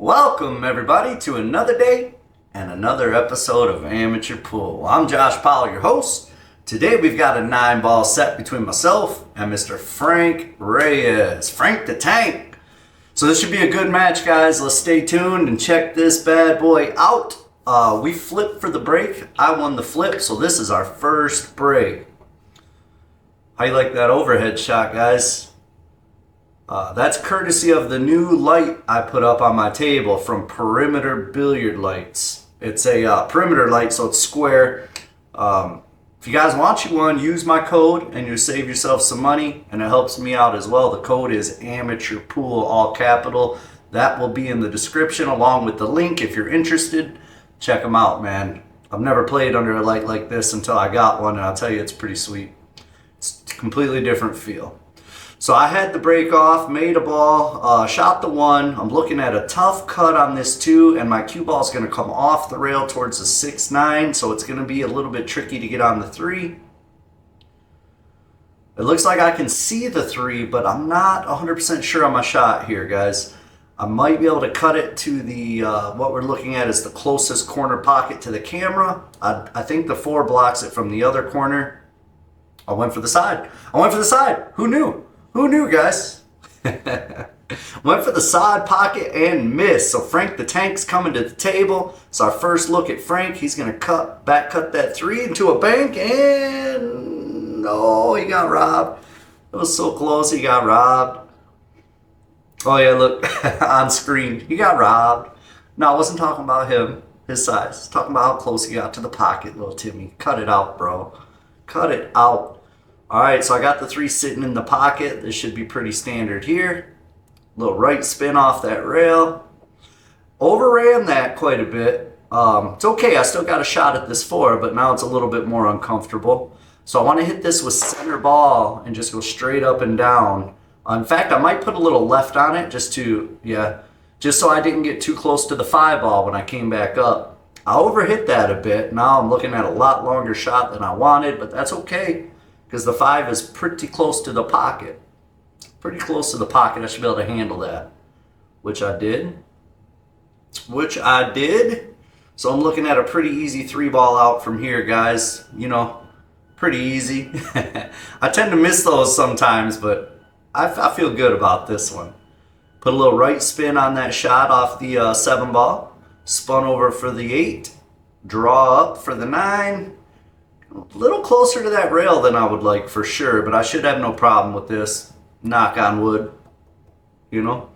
Welcome everybody to another day and another episode of Amateur Pool. I'm Josh Powell, your host. Today we've got a 9-ball set between myself and Mr. Frank Reyes, Frank the Tank. So this should be a good match, guys. Let's stay tuned and check this bad boy out. We flipped for the break. I won the flip, so this is our first break. How you like that overhead shot, guys? That's courtesy of the new light I put up on my table from Perimeter Billiard Lights. It's a perimeter light, so it's square. If you guys want you one, use my code and you'll save yourself some money, and it helps me out as well. The code is AMATEURPOOL, all capital. That will be in the description along with the link if you're interested. Check them out, man. I've never played under a light like this until I got one, and I'll tell you, it's pretty sweet. It's a completely different feel. So I had the break off, made a ball, shot the one. I'm looking at a tough cut on this two, and my cue ball is going to come off the rail towards the 6-9, so it's going to be a little bit tricky to get on the 3. It looks like I can see the 3, but I'm not 100% sure on my shot here, guys. I might be able to cut it to the, what we're looking at is the closest corner pocket to the camera. I think the 4 blocks it from the other corner. I went for the side. Who knew? Who knew, guys? Went for the side pocket and missed. So Frank the Tank's coming to the table. It's our first look at Frank. He's going to back cut that 3 into a bank, and no, he got robbed. It was so close, he got robbed. Oh yeah, look, on screen, he got robbed. No, I wasn't talking about him, his size. I was talking about how close he got to the pocket, little Timmy. Cut it out, bro. Cut it out. All right, so I got the 3 sitting in the pocket. This should be pretty standard here. Little right spin off that rail. Overran that quite a bit. It's okay, I still got a shot at this 4, but now it's a little bit more uncomfortable. So I want to hit this with center ball and just go straight up and down. In fact, I might put a little left on it just so I didn't get too close to the 5 ball when I came back up. I overhit that a bit. Now I'm looking at a lot longer shot than I wanted, but that's okay, because the 5 is pretty close to the pocket. Pretty close to the pocket. I should be able to handle that, which I did. So I'm looking at a pretty easy 3-ball out from here, guys. You know, pretty easy. I tend to miss those sometimes, but I feel good about this one. Put a little right spin on that shot off the 7-ball. Spun over for the 8. Draw up for the 9. A little closer to that rail than I would like for sure, but I should have no problem with this. Knock on wood, you know.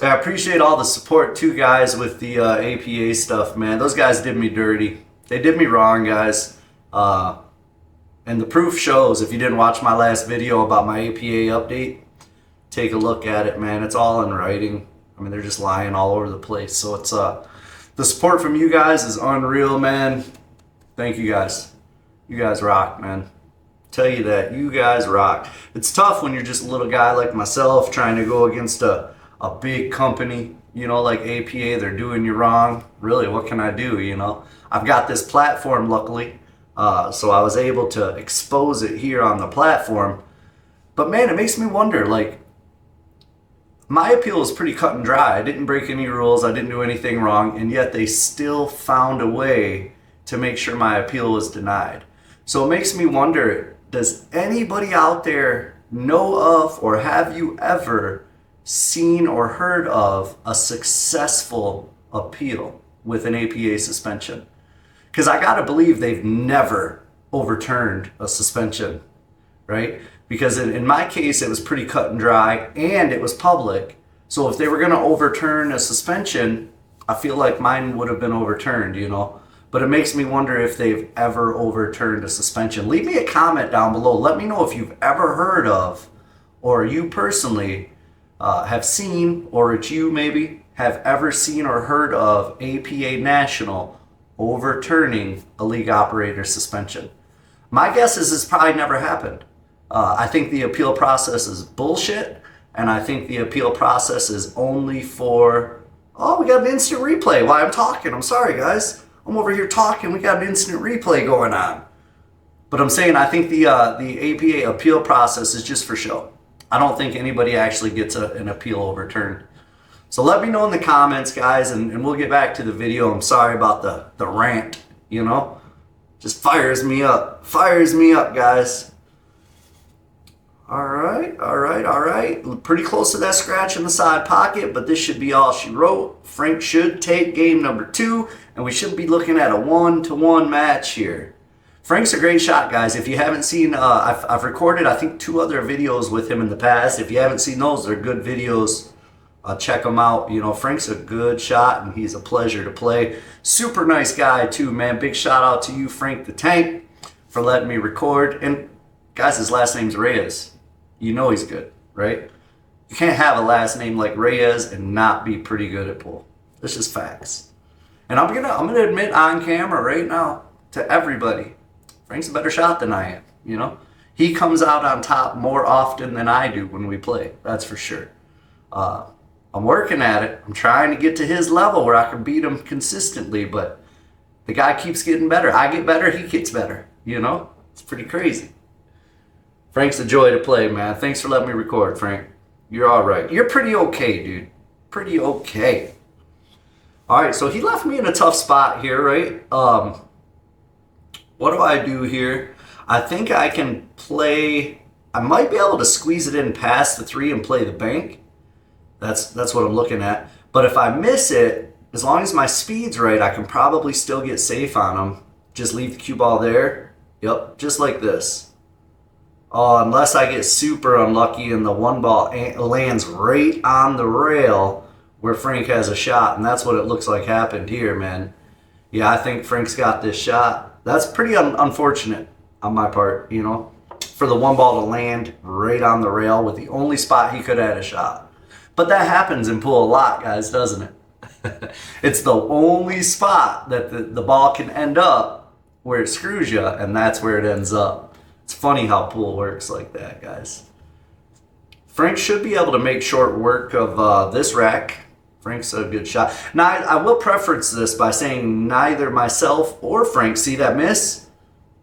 I appreciate all the support too, guys, with the APA stuff, man. Those guys did me dirty. They did me wrong, guys. And the proof shows. If you didn't watch my last video about my APA update, take a look at it, man. It's all in writing. I mean, they're just lying all over the place. So it's the support from you guys is unreal, man. Thank you guys. You guys rock, man. Tell you that. You guys rock. It's tough when you're just a little guy like myself trying to go against a big company, you know, like APA. They're doing you wrong. Really, what can I do, you know? I've got this platform, luckily, so I was able to expose it here on the platform. But, man, it makes me wonder, like, my appeal is pretty cut and dry. I didn't break any rules. I didn't do anything wrong, and yet they still found a way to make sure my appeal was denied. So it makes me wonder, does anybody out there know of, or have you ever seen or heard of a successful appeal with an APA suspension? Because I gotta believe they've never overturned a suspension, right? Because in my case, it was pretty cut and dry, and it was public. So if they were gonna overturn a suspension, I feel like mine would have been overturned, you know? But it makes me wonder if they've ever overturned a suspension. Leave me a comment down below. Let me know if you've ever heard of, or you personally have seen, or it's you maybe, have ever seen or heard of APA National overturning a league operator suspension. My guess is it's probably never happened. I think the appeal process is bullshit, and I think the appeal process is only for, oh, we got an instant replay while I'm talking. I'm sorry, guys. I'm over here talking. We got an instant replay going on. But I'm saying I think the APA appeal process is just for show. I don't think anybody actually gets an appeal overturned. So let me know in the comments, guys, and we'll get back to the video. I'm sorry about the rant, you know. Just fires me up. Fires me up, guys. All right. Pretty close to that scratch in the side pocket, but this should be all she wrote. Frank should take game number 2, and we should be looking at a 1-to-1 match here. Frank's a great shot, guys. If you haven't seen, I've recorded, I think, 2 other videos with him in the past. If you haven't seen those, they're good videos. Check them out. You know, Frank's a good shot, and he's a pleasure to play. Super nice guy, too, man. Big shout out to you, Frank the Tank, for letting me record. And, guys, his last name's Reyes. You know he's good, right? You can't have a last name like Reyes and not be pretty good at pool. That's just facts. And I'm gonna admit on camera right now to everybody, Frank's a better shot than I am, you know? He comes out on top more often than I do when we play, that's for sure. I'm working at it. I'm trying to get to his level where I can beat him consistently, but the guy keeps getting better. I get better, he gets better, you know? It's pretty crazy. Frank's a joy to play, man. Thanks for letting me record, Frank. You're all right. You're pretty okay, dude. Pretty okay. All right, so he left me in a tough spot here, right? What do I do here? I think I can play... I might be able to squeeze it in past the 3 and play the bank. That's what I'm looking at. But if I miss it, as long as my speed's right, I can probably still get safe on him. Just leave the cue ball there. Yep, just like this. Unless I get super unlucky and the 1 ball lands right on the rail where Frank has a shot. And that's what it looks like happened here, man. Yeah, I think Frank's got this shot. That's pretty unfortunate on my part, you know, for the 1 ball to land right on the rail with the only spot he could have had a shot. But that happens in pool a lot, guys, doesn't it? It's the only spot that the ball can end up where it screws you, and that's where it ends up. It's funny how pool works like that, guys. Frank should be able to make short work of this rack. Frank's a good shot. Now, I will preference this by saying neither myself or Frank. See that miss?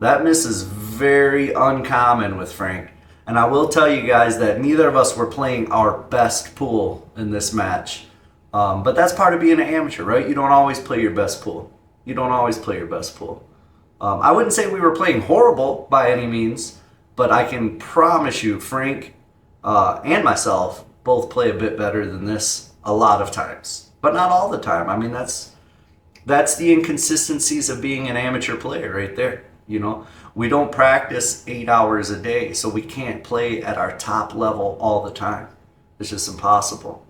That miss is very uncommon with Frank. And I will tell you guys that neither of us were playing our best pool in this match. But that's part of being an amateur, right? You don't always play your best pool. You don't always play your best pool. I wouldn't say we were playing horrible by any means, but I can promise you Frank and myself both play a bit better than this a lot of times, but not all the time. I mean, that's the inconsistencies of being an amateur player right there. You know, we don't practice 8 hours a day, so we can't play at our top level all the time. It's just impossible.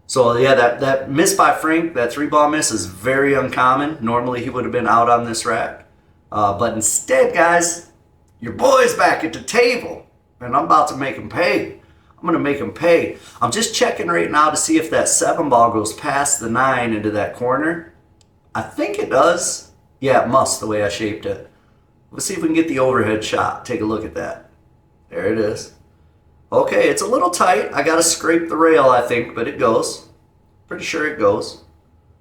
So yeah, that miss by Frank, that 3-ball miss is very uncommon. Normally he would have been out on this rack. But instead, guys, your boy's back at the table. And I'm about to make him pay. I'm going to make him pay. I'm just checking right now to see if that 7-ball goes past the 9 into that corner. I think it does. Yeah, it must, the way I shaped it. Let's see if we can get the overhead shot. Take a look at that. There it is. Okay, it's a little tight. I got to scrape the rail, I think, but it goes. Pretty sure it goes.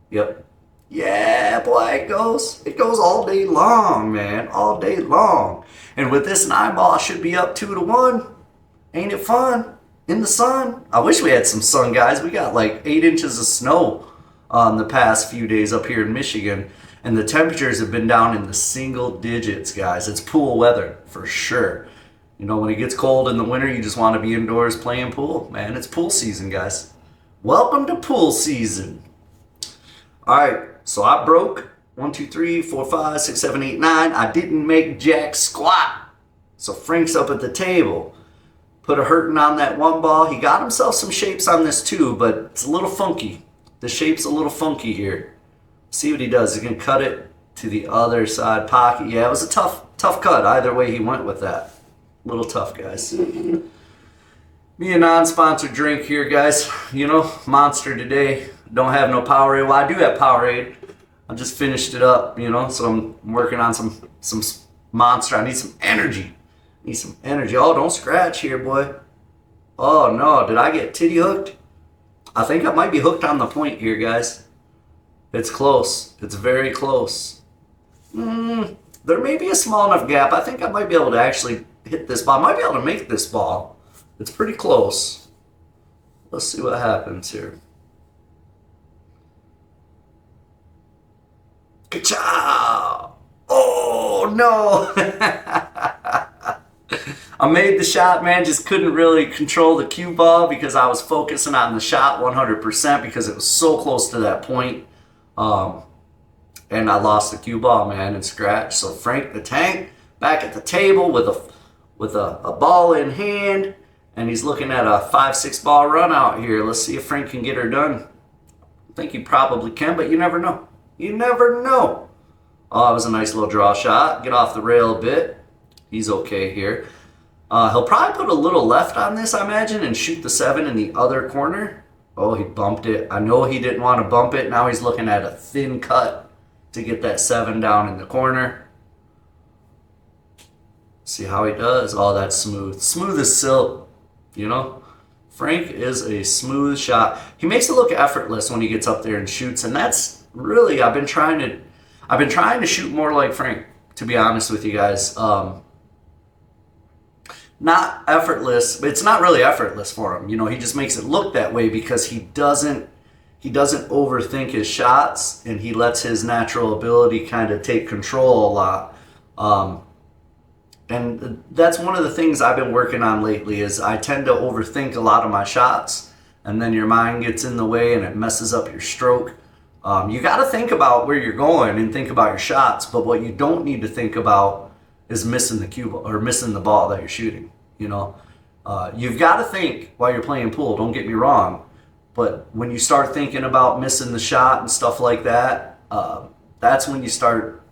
Yep. Yeah, boy, it goes. It goes all day long, man. All day long. And with this 9-ball, I should be up 2-1. Ain't it fun? In the sun. I wish we had some sun, guys. We got like 8 inches of snow the past few days up here in Michigan. And the temperatures have been down in the single digits, guys. It's pool weather, for sure. You know, when it gets cold in the winter, you just want to be indoors playing pool. Man, it's pool season, guys. Welcome to pool season. All right, so I broke 1, 2, 3, 4, 5, 6, 7, 8, 9. I didn't make jack squat. So Frank's up at the table. Put a hurting on that 1 ball. He got himself some shapes on this too, but it's a little funky. The shape's a little funky here. See what he does. He can cut it to the other side pocket. Yeah, it was a tough cut. Either way he went with that. A little tough, guys. Me a non-sponsored drink here, guys. You know, Monster today. Don't have no Powerade. Well, I do have Powerade. I just finished it up, you know, so I'm working on some Monster. I need some energy. Need some energy. Oh, don't scratch here, boy. Oh, no. Did I get titty hooked? I think I might be hooked on the point here, guys. It's close. It's very close. There may be a small enough gap. I think I might be able to actually hit this ball. I might be able to make this ball. It's pretty close. Let's see what happens here. Ka-chow! Oh, no! I made the shot, man, just couldn't really control the cue ball because I was focusing on the shot 100% because it was so close to that point. And I lost the cue ball, man, and scratch. So Frank the Tank back at the table with a ball in hand, and he's looking at a 5-6 ball run out here. Let's see if Frank can get her done. I think he probably can, but you never know. You never know. Oh, it was a nice little draw shot. Get off the rail a bit. He's okay here. He'll probably put a little left on this, I imagine, and shoot the 7 in the other corner. Oh, he bumped it. I know he didn't want to bump it. Now he's looking at a thin cut to get that 7 down in the corner. See how he does. Oh, that's smooth. Smooth as silk, you know? Frank is a smooth shot. He makes it look effortless when he gets up there and shoots, and that's really, I've been trying to shoot more like Frank, to be honest with you guys. Not effortless, but it's not really effortless for him. You know, he just makes it look that way because he doesn't overthink his shots, and he lets his natural ability kind of take control a lot. And that's one of the things I've been working on lately is I tend to overthink a lot of my shots, and then your mind gets in the way and it messes up your stroke. You got to think about where you're going and think about your shots, but what you don't need to think about is missing the cue or missing the ball that you're shooting. You know, you've got to think while you're playing pool. Don't get me wrong, but when you start thinking about missing the shot and stuff like that, that's when you start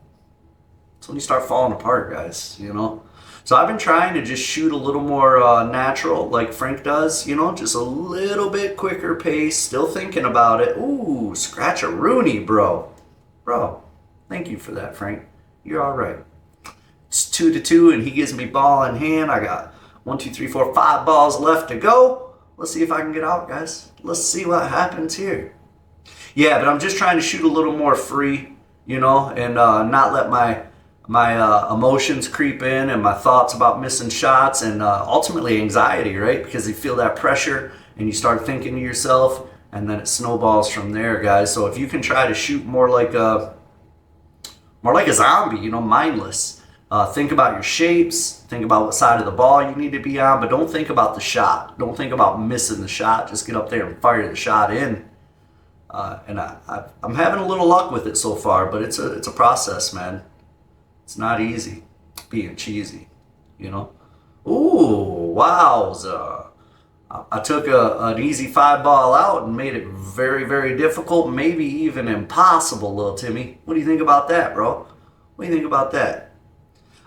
falling apart, guys. You know. So I've been trying to just shoot a little more natural, like Frank does. You know, just a little bit quicker pace. Still thinking about it. Ooh, scratch a Rooney, bro. Bro, thank you for that, Frank. You're all right. It's 2-2, and he gives me ball in hand. I got 1, 2, 3, 4, 5 balls left to go. Let's see if I can get out, guys. Let's see what happens here. Yeah, but I'm just trying to shoot a little more free, you know, and not let my emotions creep in and my thoughts about missing shots and ultimately anxiety, right? Because you feel that pressure and you start thinking to yourself, and then it snowballs from there, guys. So if you can try to shoot more like a zombie, you know, mindless. Think about your shapes. Think about what side of the ball you need to be on, but don't think about the shot. Don't think about missing the shot. Just get up there and fire the shot in. And I'm having a little luck with it so far, but it's a process, man. It's not easy being cheesy, you know. Ooh, wowza. I took an easy 5 ball out and made it very, very difficult, maybe even impossible, little Timmy. What do you think about that, bro? What do you think about that?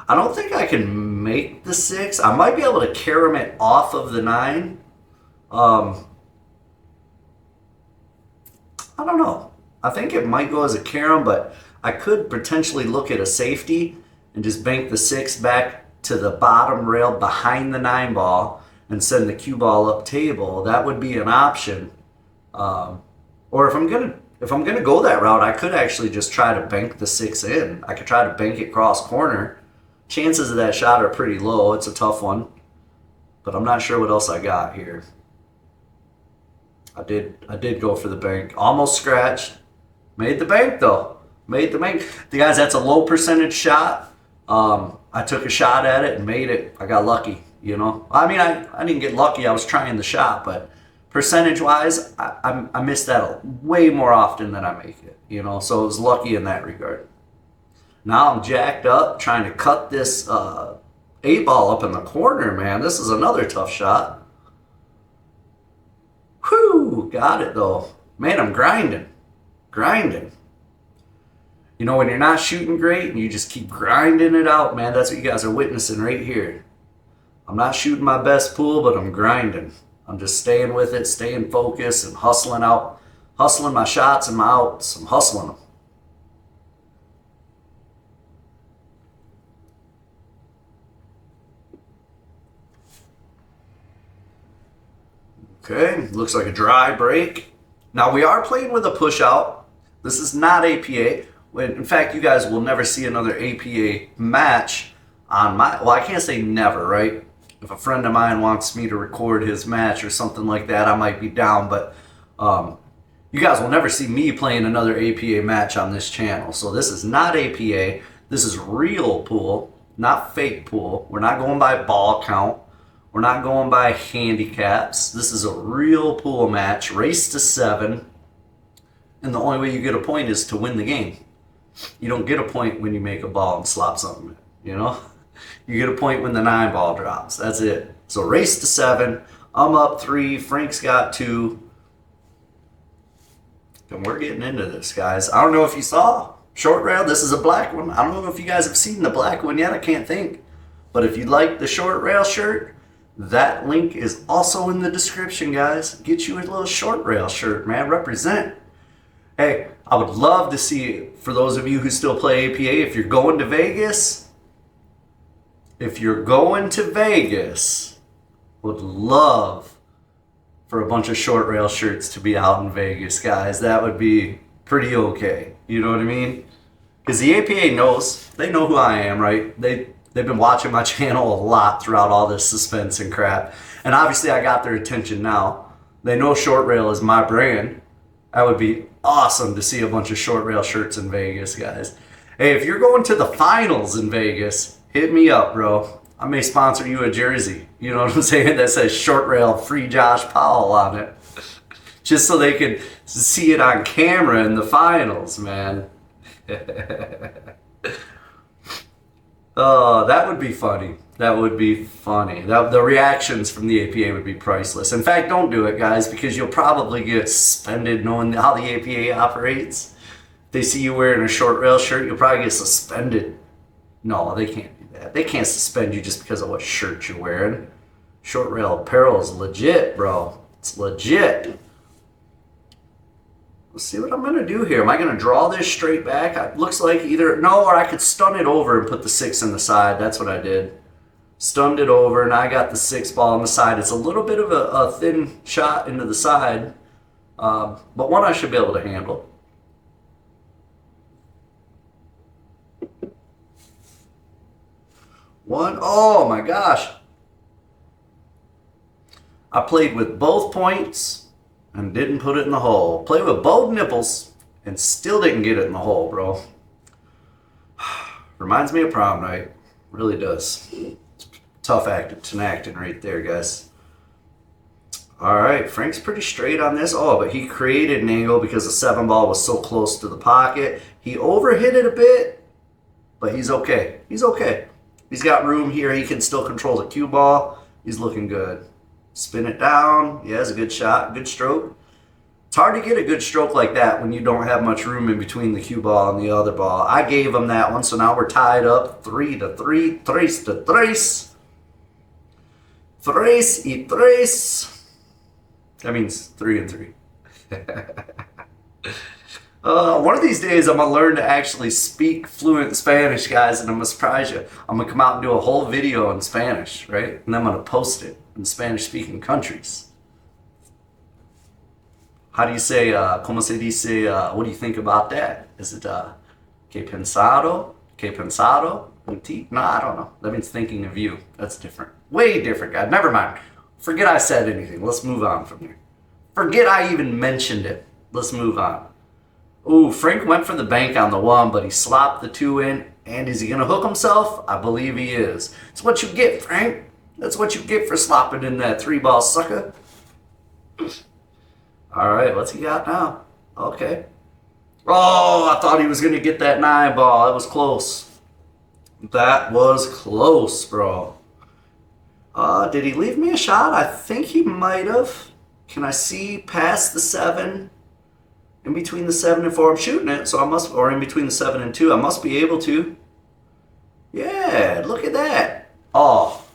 I don't think I can make the 6. I might be able to carom it off of the 9. I don't know. I think it might go as a carom, but I could potentially look at a safety and just bank the 6 back to the bottom rail behind the 9 ball and send the cue ball up table. That would be an option. Or if I'm gonna go that route, I could actually just try to bank the 6 in. I could try to bank it cross corner. Chances of that shot are pretty low. It's a tough one, but I'm not sure what else I got here. I did go for the bank. Almost scratched. Made the bank though. Made the bank. The guys, that's a low percentage shot. I took a shot at it and made it. I got lucky, you know. I mean, I didn't get lucky. I was trying the shot, but percentage-wise, I miss that way more often than I make it, you know. So it was lucky in that regard. Now I'm jacked up trying to cut this 8 ball up in the corner, man. This is another tough shot. Whew, got it though. Man, I'm grinding. Grinding. You know, when you're not shooting great and you just keep grinding it out, man, that's what you guys are witnessing right here. I'm not shooting my best pool, but I'm grinding. I'm just staying with it, staying focused and hustling my shots and my outs. I'm hustling them. Okay, looks like a dry break. Now we are playing with a push out. This is not APA. In fact, you guys will never see another APA match on my, well, I can't say never, right? If a friend of mine wants me to record his match or something like that, I might be down, but You guys will never see me playing another APA match on this channel. So this is not APA. This is real pool, not fake pool. We're not going by ball count. We're not going by handicaps. This is a real pool match, race to 7. And the only way you get a point is to win the game. You don't get a point when you make a ball and slop something, you know? You get a point when the 9 ball drops. That's it. So race to 7. I'm up 3. Frank's got 2. And we're getting into this, guys. I don't know if you saw short rail. This is a black one. I don't know if you guys have seen the black one yet. I can't think. But if you'd like the short rail shirt, that link is also in the description, guys. Get you a little short rail shirt, man. Represent. Hey, I would love to see, for those of you who still play APA, if you're going to Vegas, would love for a bunch of short rail shirts to be out in Vegas, guys. That would be pretty okay. You know what I mean? Because the APA knows, they know who I am, right? They've been watching my channel a lot throughout all this suspense and crap. And obviously I got their attention now. They know short rail is my brand. That would be awesome to see a bunch of short rail shirts in Vegas, guys. Hey, if you're going to the finals in Vegas, hit me up, bro. I may sponsor you a jersey, you know what I'm saying, that says short rail free Josh Powell on it. Just so they can see it on camera in the finals, man. Oh, that would be funny. That would be funny. The reactions from the APA would be priceless. In fact, don't do it, guys, because you'll probably get suspended knowing how the APA operates. If they see you wearing a short rail shirt, you'll probably get suspended. No, they can't do that. They can't suspend you just because of what shirt you're wearing. Short rail apparel is legit, bro. It's legit. Let's see what I'm going to do here. Am I going to draw this straight back? It looks like either, no, or I could stun it over and put the 6 in the side. That's what I did. Stunned it over, and I got the 6 ball on the side. It's a little bit of a thin shot into the side, but one I should be able to handle. One, oh my gosh. I played with both points and didn't put it in the hole. Played with both nipples and still didn't get it in the hole, bro. Reminds me of prom night. Really does. It's tough acting right there, guys. All right, Frank's pretty straight on this. Oh, but he created an angle because the 7 ball was so close to the pocket. He overhit it a bit, but he's okay. He's okay. He's got room here. He can still control the cue ball. He's looking good. Spin it down. Yeah, it's a good shot. Good stroke. It's hard to get a good stroke like that when you don't have much room in between the cue ball and the other ball. I gave him that one, so now we're tied up 3-3. 3-3. 3-3. That means 3-3. One of these days I'm going to learn to actually speak fluent Spanish, guys, and I'm going to surprise you. I'm going to come out and do a whole video in Spanish, right? And I'm going to post it in Spanish-speaking countries. How do you say, como se dice, what do you think about that? Is it, que pensado? Que pensado? No, I don't know. That means thinking of you. That's different. Way different, guys. Never mind. Forget I said anything. Let's move on from here. Forget I even mentioned it. Let's move on. Ooh, Frank went for the bank on the 1, but he slopped the 2 in. And is he going to hook himself? I believe he is. It's what you get, Frank. That's what you get for slopping in that 3-ball sucker. All right, what's he got now? Okay. Oh, I thought he was going to get that 9 ball. That was close. That was close, bro. Did he leave me a shot? I think he might have. Can I see past the 7? In between the 7 and 4, I'm shooting it, so I must, or in between the 7 and 2, I must be able to. Yeah, look at that. Oh.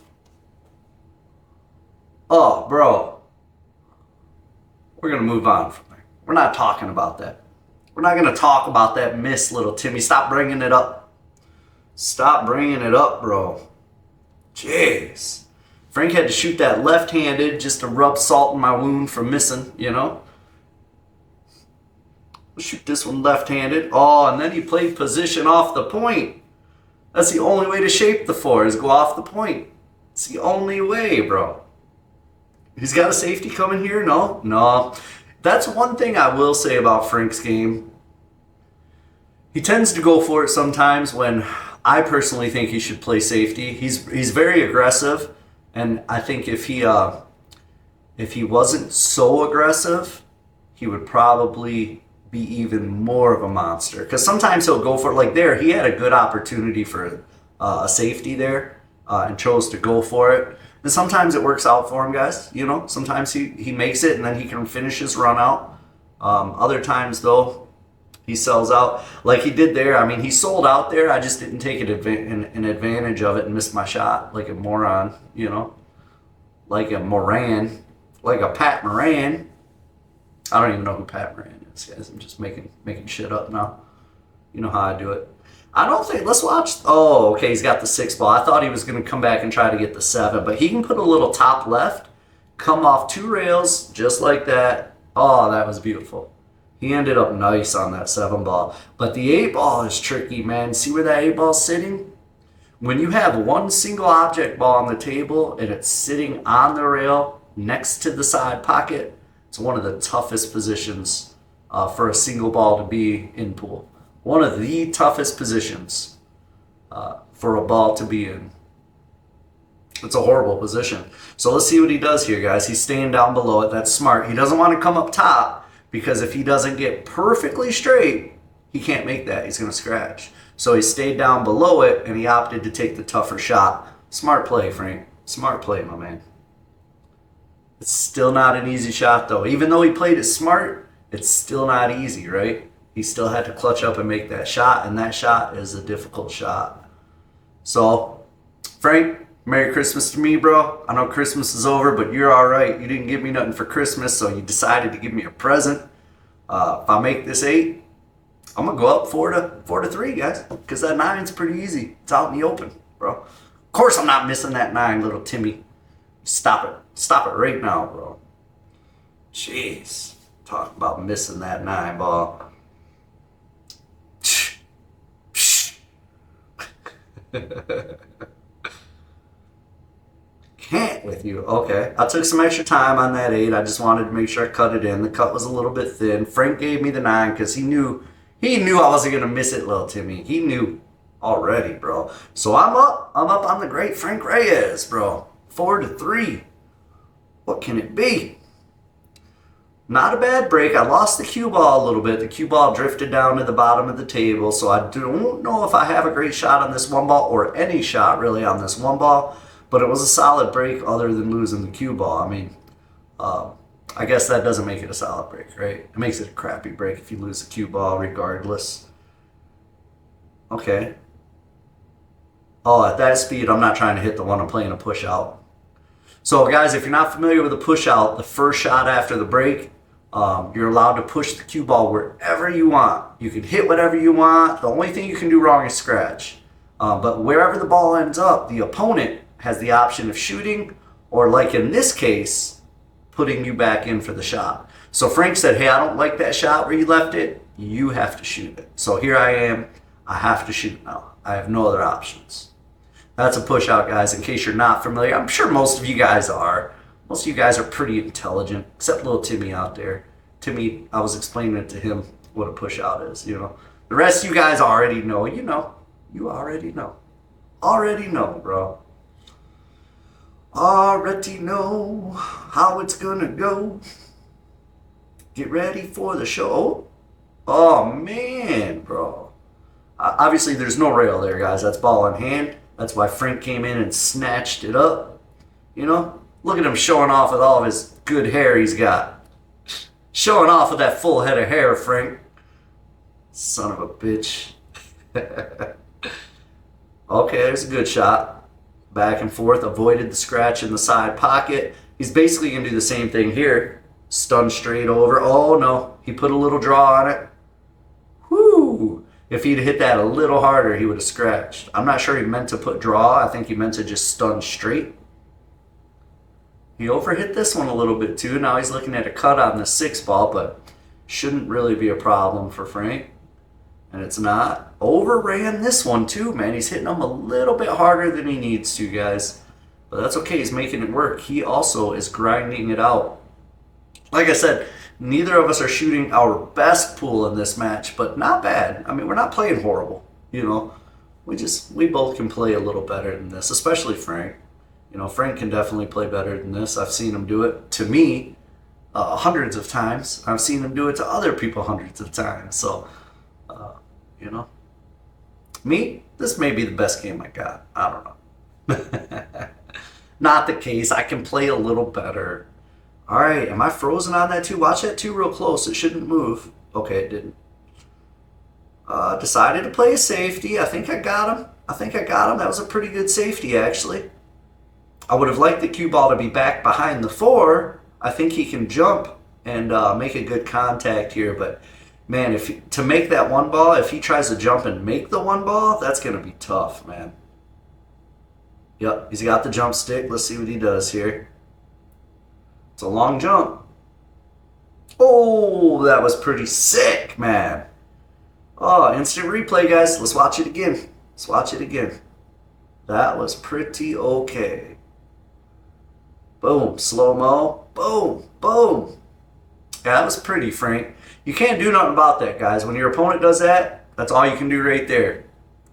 Oh, bro. We're going to move on from there. We're not talking about that. We're not going to talk about that miss, little Timmy. Stop bringing it up. Stop bringing it up, bro. Jeez. Frank had to shoot that left-handed just to rub salt in my wound for missing, you know. Shoot this one left-handed. Oh, and then he played position off the point. That's the only way to shape the 4 is go off the point. It's the only way, bro. He's got a safety coming here? No. No. That's one thing I will say about Frank's game. He tends to go for it sometimes when I personally think he should play safety. He's very aggressive, and I think if he wasn't so aggressive, he would probably be even more of a monster. Because sometimes he'll go for it. Like there, he had a good opportunity for a safety there and chose to go for it. And sometimes it works out for him, guys. You know, sometimes he makes it and then he can finish his run out. Other times, though, he sells out like he did there. I mean, he sold out there. I just didn't take an advantage of it and missed my shot like a moron, you know, like a Moran, like a Pat Moran. I don't even know who Pat Moran is, guys. I'm just making shit up now. You know how I do it. I don't think, let's watch. Oh, okay, he's got the 6 ball. I thought he was going to come back and try to get the 7, but he can put a little top left, come off 2 rails just like that. Oh, that was beautiful. He ended up nice on that 7 ball. But the 8 ball is tricky, man. See where that 8 ball's sitting? When you have one single object ball on the table and it's sitting on the rail next to the side pocket, it's one of the toughest positions for a single ball to be in pool. One of the toughest positions for a ball to be in. It's a horrible position. So let's see what he does here, guys. He's staying down below it. That's smart. He doesn't want to come up top because if he doesn't get perfectly straight, he can't make that. He's going to scratch. So he stayed down below it and he opted to take the tougher shot. Smart play, Frank. Smart play, my man. It's still not an easy shot, though. Even though he played it smart, it's still not easy, right? He still had to clutch up and make that shot, and that shot is a difficult shot. So, Frank, Merry Christmas to me, bro. I know Christmas is over, but you're all right. You didn't give me nothing for Christmas, so you decided to give me a present. If I make this 8, I'm going to go up 4-3, guys, because that 9's pretty easy. It's out in the open, bro. Of course I'm not missing that 9, little Timmy. Stop it. Stop it right now, bro. Jeez. Talk about missing that 9 ball. Can't with you. Okay. I took some extra time on that 8. I just wanted to make sure I cut it in. The cut was a little bit thin. Frank gave me the 9 because he knew I wasn't going to miss it, little Timmy. He knew already, bro. So I'm up. I'm up on the great Frank Reyes, bro. 4-3. What can it be? Not a bad break. I lost the cue ball a little bit. The cue ball drifted down to the bottom of the table, so I don't know if I have a great shot on this 1 ball or any shot really on this 1 ball, but it was a solid break other than losing the cue ball. I mean, I guess that doesn't make it a solid break, right? It makes it a crappy break if you lose the cue ball regardless. Okay. Oh, at that speed, I'm not trying to hit the one I'm playing a push out. So guys, if you're not familiar with a push out, the first shot after the break, you're allowed to push the cue ball wherever you want. You can hit whatever you want. The only thing you can do wrong is scratch. But wherever the ball ends up, the opponent has the option of shooting, or like in this case, putting you back in for the shot. So Frank said, hey, I don't like that shot where you left it. You have to shoot it. So here I am. I have to shoot now. I have no other options. That's a push out, guys, in case you're not familiar. I'm sure most of you guys are. Most of you guys are pretty intelligent, except little Timmy out there. Timmy, I was explaining it to him what a push out is, you know. The rest of you guys already know, you know. You already know. Already know, bro. Already know how it's gonna go. Get ready for the show. Oh, man, bro. Obviously, there's no rail there, guys. That's ball in hand. That's why Frank came in and snatched it up. You know, look at him showing off with all of his good hair he's got. Showing off with that full head of hair, Frank. Son of a bitch. Okay, there's a good shot. Back and forth, avoided the scratch in the side pocket. He's basically going to do the same thing here. Stun straight over. Oh, no. He put a little draw on it. Whoo! If he'd hit that a little harder, he would have scratched. I'm not sure he meant to put draw. I think he meant to just stun straight. He overhit this one a little bit too. Now he's looking at a cut on the 6 ball, but shouldn't really be a problem for Frank. And it's not. Overran this one too, man. He's hitting them a little bit harder than he needs to, guys. But that's okay. He's making it work. He also is grinding it out. Like I said, Neither of us are shooting our best pool in this match, but not bad. I mean, we're not playing horrible, you know. We both can play a little better than this, especially Frank. You know, Frank can definitely play better than this. I've seen him do it to me hundreds of times. I've seen him do it to other people hundreds of times. So, you know, me, this may be the best game I got. I don't know. Not the case. I can play a little better. All right, am I frozen on that too? Watch that too real close. It shouldn't move. Okay, it didn't. Decided to play a safety. I think I got him. That was a pretty good safety, actually. I would have liked the cue ball to be back behind the 4. I think he can jump and make a good contact here. But, man, to make that 1 ball, if he tries to jump and make the 1 ball, that's going to be tough, man. Yep, he's got the jump stick. Let's see what he does here. It's a long jump. Oh, that was pretty sick, man. Oh, instant replay, guys. Let's watch it again. That was pretty okay. Boom, slow-mo. Boom, boom. Yeah, that was pretty, Frank. You can't do nothing about that, guys. When your opponent does that, that's all you can do right there.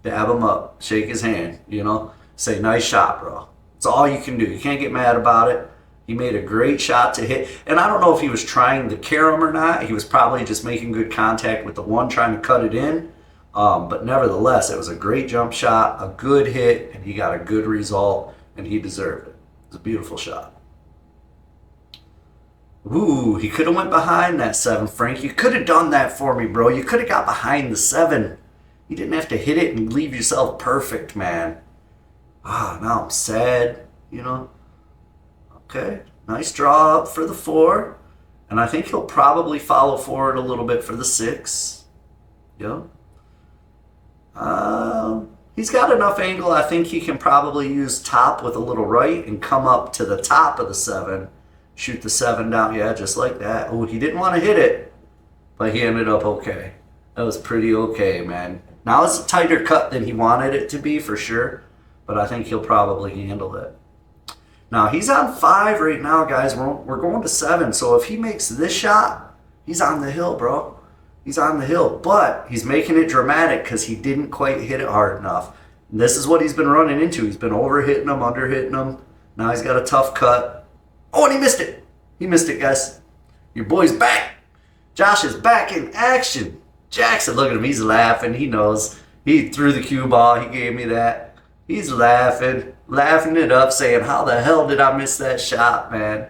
Dab him up, shake his hand, you know. Say, nice shot, bro. That's all you can do. You can't get mad about it. He made a great shot to hit. And I don't know if he was trying to carry him or not. He was probably just making good contact with the 1, trying to cut it in. But nevertheless, it was a great jump shot, a good hit, and he got a good result, and he deserved it. It was a beautiful shot. Ooh, he could have went behind that 7, Frank. You could have done that for me, bro. You could have got behind the 7. You didn't have to hit it and leave yourself perfect, man. Ah, now I'm sad, you know. Okay, nice draw up for the 4. And I think he'll probably follow forward a little bit for the 6. Yep. He's got enough angle. I think he can probably use top with a little right and come up to the top of the 7. Shoot the 7 down. Yeah, just like that. Oh, he didn't want to hit it, but he ended up okay. That was pretty okay, man. Now it's a tighter cut than he wanted it to be for sure, but I think he'll probably handle it. Now, he's on 5 right now, guys. We're going to 7. So if he makes this shot, he's on the hill, bro. He's on the hill. But he's making it dramatic because he didn't quite hit it hard enough. And this is what he's been running into. He's been over-hitting him, under-hitting him. Now he's got a tough cut. Oh, and he missed it. He missed it, guys. Your boy's back. Josh is back in action. Jackson, look at him. He's laughing. He knows. He threw the cue ball. He gave me that. He's laughing it up, saying, how the hell did I miss that shot, man?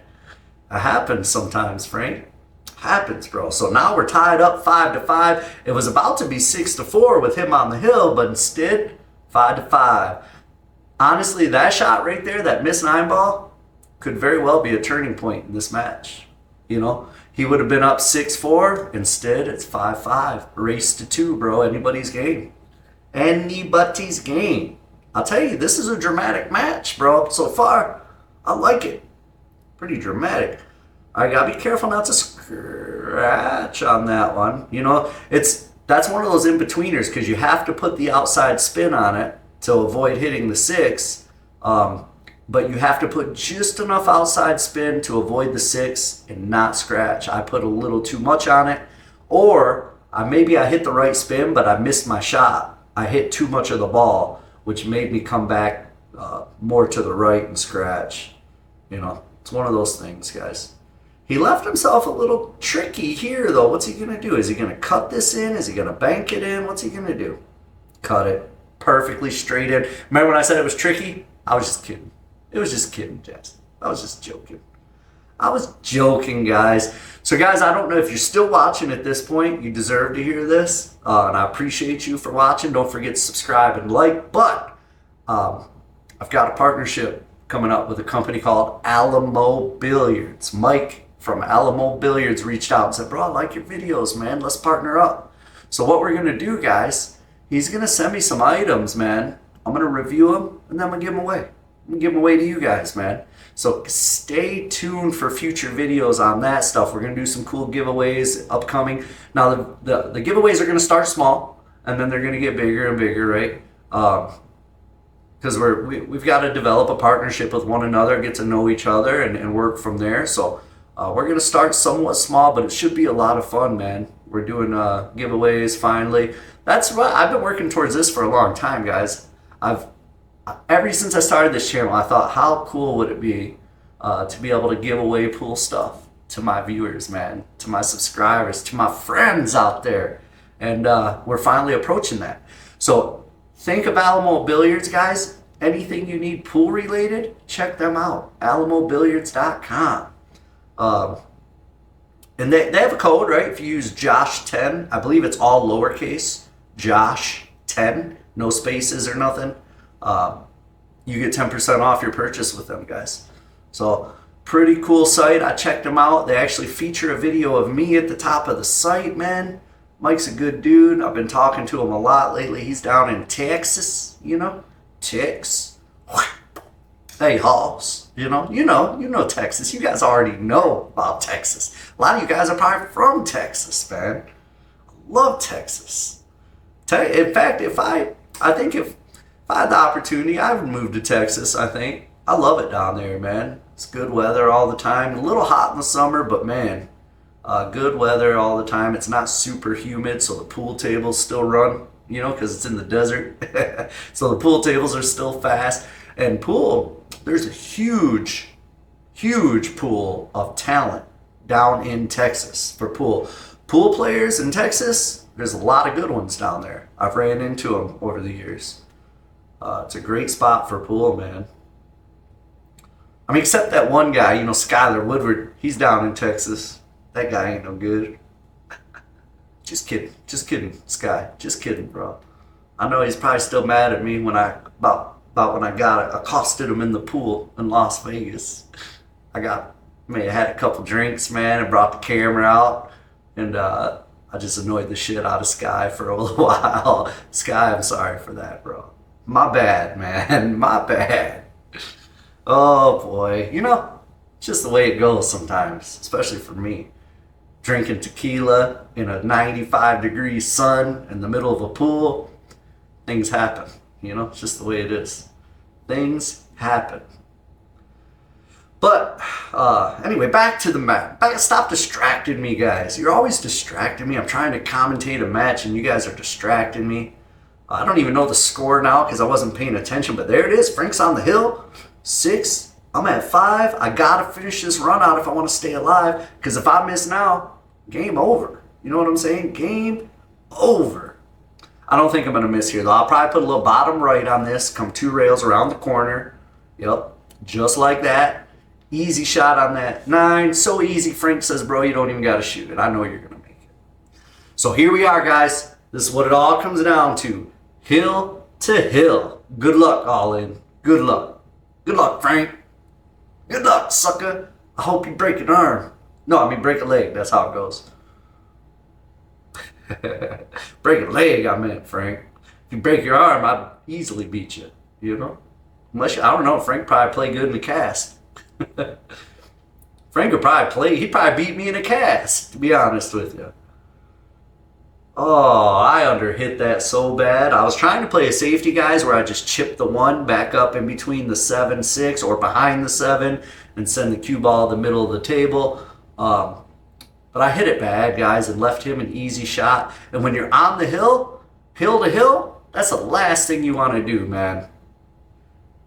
It happens sometimes, Frank. Happens, bro. So now we're tied up 5-5. It was about to be 6-4 with him on the hill, but instead, 5-5. Honestly, that shot right there, that missed 9 ball, could very well be a turning point in this match. You know, he would have been up 6-4. Instead, it's 5-5. Race to 2, bro. Anybody's game. Anybody's game. I'll tell you, this is a dramatic match, bro. So far, I like it. Pretty dramatic. I gotta be careful not to scratch on that one. You know, that's one of those in-betweeners because you have to put the outside spin on it to avoid hitting the 6. But you have to put just enough outside spin to avoid the 6 and not scratch. I put a little too much on it. Or maybe I hit the right spin, but I missed my shot. I hit too much of the ball, which made me come back more to the right and scratch. You know, it's one of those things, guys. He left himself a little tricky here, though. What's he going to do? Is he going to cut this in? Is he going to bank it in? What's he going to do? Cut it perfectly straight in. Remember when I said it was tricky? I was just kidding. It was just kidding, Jess. I was just joking. I was joking, guys. So, guys, I don't know if you're still watching at this point. You deserve to hear this. And I appreciate you for watching. Don't forget to subscribe and like. But I've got a partnership coming up with a company called Alamo Billiards. Mike from Alamo Billiards reached out and said, bro, I like your videos, man. Let's partner up. So what we're going to do, guys, he's going to send me some items, man. I'm going to review them, and then I'm going to give them away. I'm going to give them away to you guys, man. So stay tuned for future videos on that stuff. We're going to do some cool giveaways upcoming. Now, the giveaways are going to start small, and then they're going to get bigger and bigger, right? Because we've got to develop a partnership with one another, get to know each other, and work from there. So We're going to start somewhat small, but it should be a lot of fun, man. We're doing giveaways finally. That's what I've been working towards this for a long time, guys. Ever since I started this channel, I thought, how cool would it be to be able to give away pool stuff to my viewers, man, to my subscribers, to my friends out there. And we're finally approaching that. So think of Alamo Billiards, guys. Anything you need pool related, check them out. alamobilliards.com. And they have a code, right? If you use Josh10, I believe it's all lowercase, Josh10, no spaces or nothing. You get 10% off your purchase with them, guys. So pretty cool site. I checked them out. They actually feature a video of me at the top of the site, man. Mike's a good dude. I've been talking to him a lot lately. He's down in Texas, you know, Texas. Hey, Halls, you know Texas. You guys already know about Texas. A lot of you guys are probably from Texas, man. I love Texas. In fact, if I had the opportunity, I would move to Texas, I think. I love it down there, man. It's good weather all the time. A little hot in the summer, but man, good weather all the time. It's not super humid, so the pool tables still run, you know, because it's in the desert. So the pool tables are still fast. And pool, there's a huge pool of talent down in Texas for pool. Pool players in Texas, there's a lot of good ones down there. I've ran into them over the years. It's a great spot for pool, man. I mean, except that one guy, you know, Skylar Woodward, he's down in Texas. That guy ain't no good. Just kidding, Sky. Just kidding, bro. I know he's probably still mad at me when about when I accosted him in the pool in Las Vegas. I may have had a couple drinks, man, and brought the camera out, and I just annoyed the shit out of Sky for a little while. Sky, I'm sorry for that, bro. My bad, man. My bad. Oh boy, you know, it's just the way it goes sometimes, especially for me. Drinking tequila in a 95-degree sun in the middle of a pool, things happen. You know, it's just the way it is. Things happen. But anyway, back to the match. Stop distracting me, guys. You're always distracting me. I'm trying to commentate a match and you guys are distracting me. I don't even know the score now because I wasn't paying attention, but there it is. Frank's on the hill. 6. I'm at 5. I gotta finish this run out if I want to stay alive, because if I miss now, game over. You know what I'm saying? Game over. I don't think I'm gonna miss here though. I'll probably put a little bottom right on this, come 2 rails around the corner. Yep, just like that. Easy shot on that 9. So easy. Frank says, bro, you don't even gotta shoot it. I know you're gonna make it. So here we are, guys. This is what it all comes down to. Hill to hill. Good luck, all in. Good luck. Good luck, Frank. Good luck, sucker. I hope you break an arm. No, I mean break a leg. That's how it goes. Break a leg, I meant, Frank. If you break your arm, I'd easily beat you, you know? Unless, I don't know, Frank probably play good in the cast. Frank would probably play, he'd probably beat me in a cast, to be honest with you. Oh, I underhit that so bad. I was trying to play a safety, guys, where I just chip the 1 back up in between the 7, 6, or behind the 7 and send the cue ball to the middle of the table. But I hit it bad, guys, and left him an easy shot. And when you're on the hill, hill to hill, that's the last thing you want to do, man.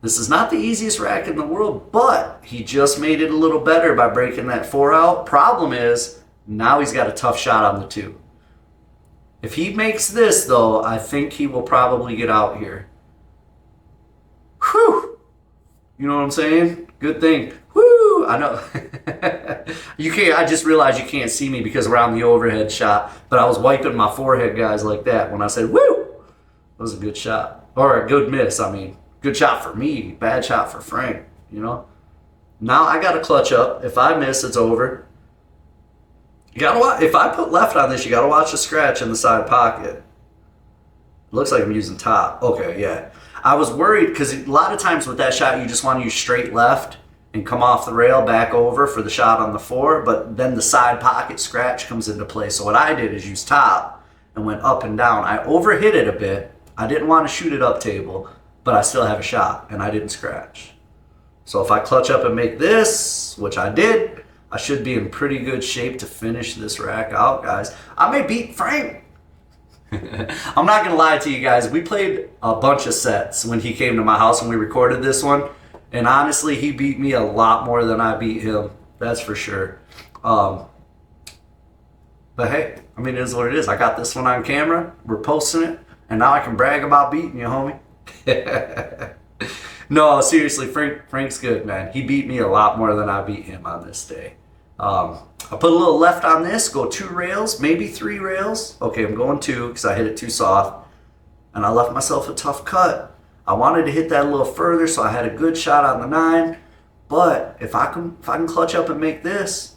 This is not the easiest rack in the world, but he just made it a little better by breaking that 4 out. Problem is, now he's got a tough shot on the 2. If he makes this, though, I think he will probably get out here. Whew! You know what I'm saying? Good thing. Woo! I know. You can't. I just realized you can't see me because we're on the overhead shot. But I was wiping my forehead, guys, like that when I said, woo! That was a good shot. Or a good miss, I mean. Good shot for me. Bad shot for Frank, you know? Now I got to clutch up. If I miss, it's over. You gotta watch. If I put left on this, you gotta watch the scratch in the side pocket. Looks like I'm using top. Okay, yeah. I was worried because a lot of times with that shot, you just want to use straight left and come off the rail back over for the shot on the 4, but then the side pocket scratch comes into play. So what I did is use top and went up and down. I overhit it a bit. I didn't want to shoot it up table, but I still have a shot and I didn't scratch. So if I clutch up and make this, which I did, I should be in pretty good shape to finish this rack out, guys. I may beat Frank. I'm not gonna lie to you guys. We played a bunch of sets when he came to my house and we recorded this one. And honestly, he beat me a lot more than I beat him. That's for sure. But hey, I mean, it is what it is. I got this one on camera. We're posting it. And now I can brag about beating you, homie. No, seriously, Frank's good, man. He beat me a lot more than I beat him on this day. I put a little left on this, go 2 rails, maybe 3 rails. Okay, I'm going 2 because I hit it too soft. And I left myself a tough cut. I wanted to hit that a little further, so I had a good shot on the 9. But if I can clutch up and make this,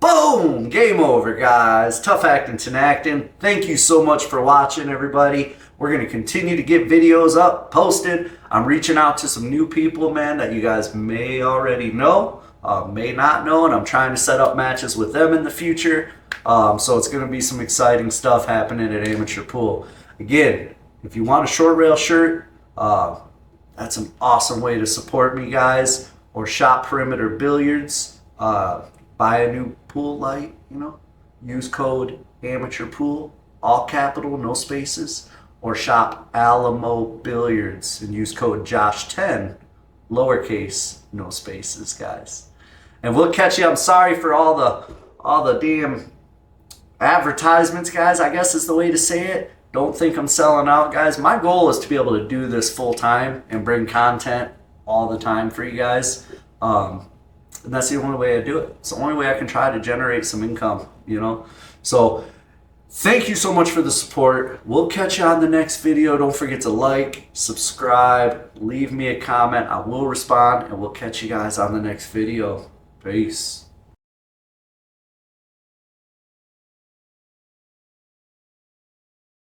boom! Game over, guys. Tough acting, acting. Thank you so much for watching, everybody. We're going to continue to get videos up, posted. I'm reaching out to some new people, man, that you guys may already know, may not know, and I'm trying to set up matches with them in the future. So it's going to be some exciting stuff happening at Amateur Pool. Again, if you want a short rail shirt, that's an awesome way to support me, guys. Or shop Perimeter Billiards. Buy a new pool light, you know. Use code AMATEURPOOL, all capital, no spaces. Or shop Alamo Billiards and use code JOSH10, lowercase, no spaces, guys. And we'll catch you. I'm sorry for all the damn advertisements, guys, I guess is the way to say it. Don't think I'm selling out, guys. My goal is to be able to do this full time and bring content all the time for you guys. And that's the only way I do it. It's the only way I can try to generate some income, you know. So thank you so much for the support. We'll catch you on the next video. Don't forget to like, subscribe, leave me a comment. I will respond, and we'll catch you guys on the next video. Peace.